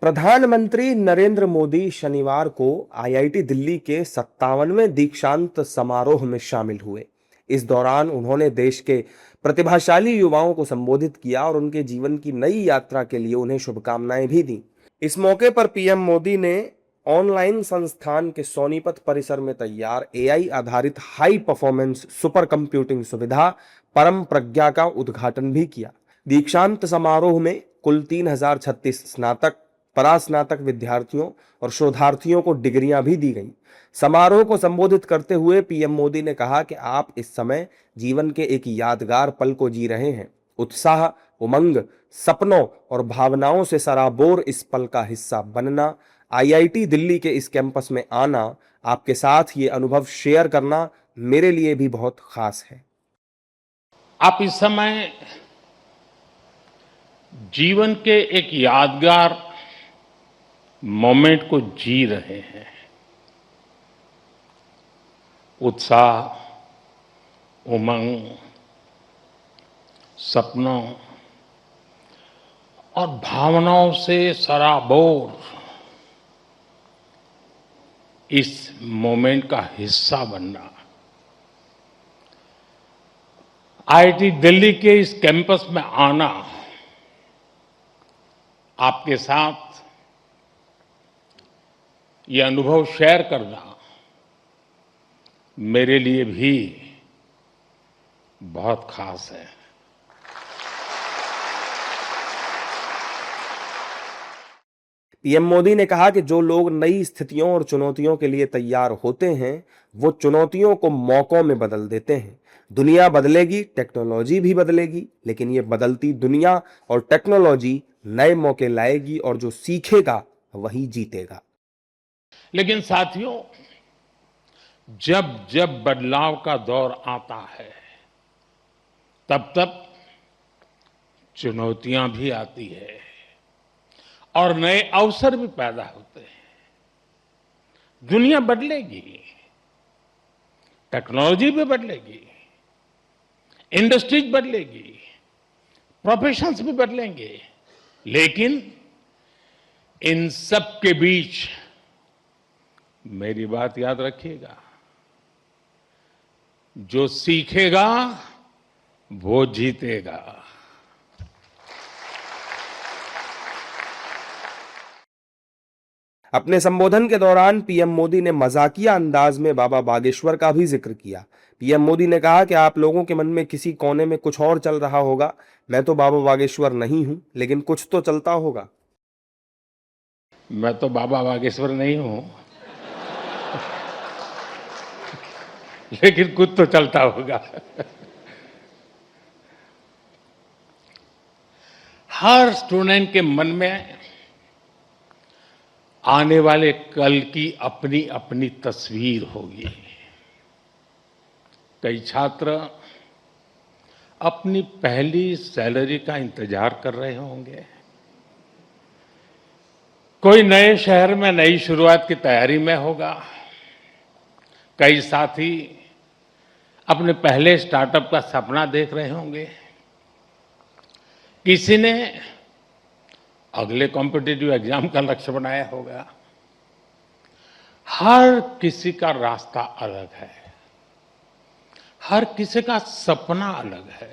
प्रधानमंत्री नरेंद्र मोदी शनिवार को आईआईटी दिल्ली के 57वें दीक्षांत समारोह में शामिल हुए। इस दौरान उन्होंने देश के प्रतिभाशाली युवाओं को संबोधित किया और उनके जीवन की नई यात्रा के लिए उन्हें शुभकामनाएं भी दी। इस मौके पर पीएम मोदी ने ऑनलाइन संस्थान के सोनीपत परिसर में तैयार एआई आधारित हाई परफॉर्मेंस सुपर कंप्यूटिंग सुविधा परम प्रज्ञा का उद्घाटन भी किया। दीक्षांत समारोह में कुल 3036 स्नातक, परास्नातक विद्यार्थियों और शोधार्थियों को डिग्रियां भी दी गईं। समारोह को संबोधित करते हुए पीएम मोदी ने कहा कि आप इस समय जीवन के एक यादगार पल को जी रहे हैं। उत्साह, उमंग, सपनों और भावनाओं से सराबोर इस पल का हिस्सा बनना, आईआईटी दिल्ली के इस कैंपस में आना, आपके साथ ये अनुभव शेयर करना मेरे लिए भी बहुत खास है। आप इस समय जीवन के एक यादगार मोमेंट को जी रहे हैं। उत्साह, उमंग, सपनों और भावनाओं से सराबोर इस मोमेंट का हिस्सा बनना, आईआईटी दिल्ली के इस कैंपस में आना, आपके साथ ये अनुभव शेयर करना मेरे लिए भी बहुत खास है। पीएम मोदी ने कहा कि जो लोग नई स्थितियों और चुनौतियों के लिए तैयार होते हैं, वो चुनौतियों को मौकों में बदल देते हैं। दुनिया बदलेगी, टेक्नोलॉजी भी बदलेगी, लेकिन ये बदलती दुनिया और टेक्नोलॉजी नए मौके लाएगी और जो सीखेगा वही जीतेगा। लेकिन साथियों, जब जब बदलाव का दौर आता है, तब तब चुनौतियां भी आती है और नए अवसर भी पैदा होते हैं। दुनिया बदलेगी, टेक्नोलॉजी भी बदलेगी, इंडस्ट्रीज बदलेगी, प्रोफेशंस भी बदलेंगे, लेकिन इन सब के बीच मेरी बात याद रखिएगा, जो सीखेगा वो जीतेगा। अपने संबोधन के दौरान पीएम मोदी ने मजाकिया अंदाज में बाबा बागेश्वर का भी जिक्र किया। पीएम मोदी ने कहा कि आप लोगों के मन में किसी कोने में कुछ और चल रहा होगा। मैं तो बाबा बागेश्वर नहीं हूं, लेकिन कुछ तो चलता होगा। मैं तो बाबा बागेश्वर नहीं हूं, लेकिन कुछ तो चलता होगा। हर स्टूडेंट के मन में आने वाले कल की अपनी अपनी तस्वीर होगी। कई छात्र अपनी पहली सैलरी का इंतजार कर रहे होंगे, कोई नए शहर में नई शुरुआत की तैयारी में होगा, कई साथी अपने पहले स्टार्टअप का सपना देख रहे होंगे, किसी ने अगले कॉम्पिटिटिव एग्जाम का लक्ष्य बनाया होगा। हर किसी का रास्ता अलग है, हर किसी का सपना अलग है।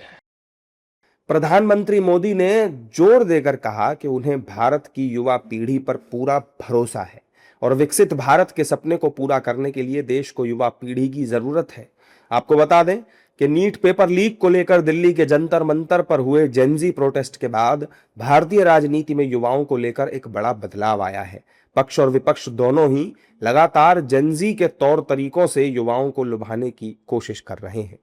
प्रधानमंत्री मोदी ने जोर देकर कहा कि उन्हें भारत की युवा पीढ़ी पर पूरा भरोसा है और विकसित भारत के सपने को पूरा करने के लिए देश को युवा पीढ़ी की जरूरत है। आपको बता दें कि नीट पेपर लीक को लेकर दिल्ली के जंतर मंतर पर हुए जेनजी प्रोटेस्ट के बाद भारतीय राजनीति में युवाओं को लेकर एक बड़ा बदलाव आया है। पक्ष और विपक्ष दोनों ही लगातार जेनजी के तौर तरीकों से युवाओं को लुभाने की कोशिश कर रहे हैं।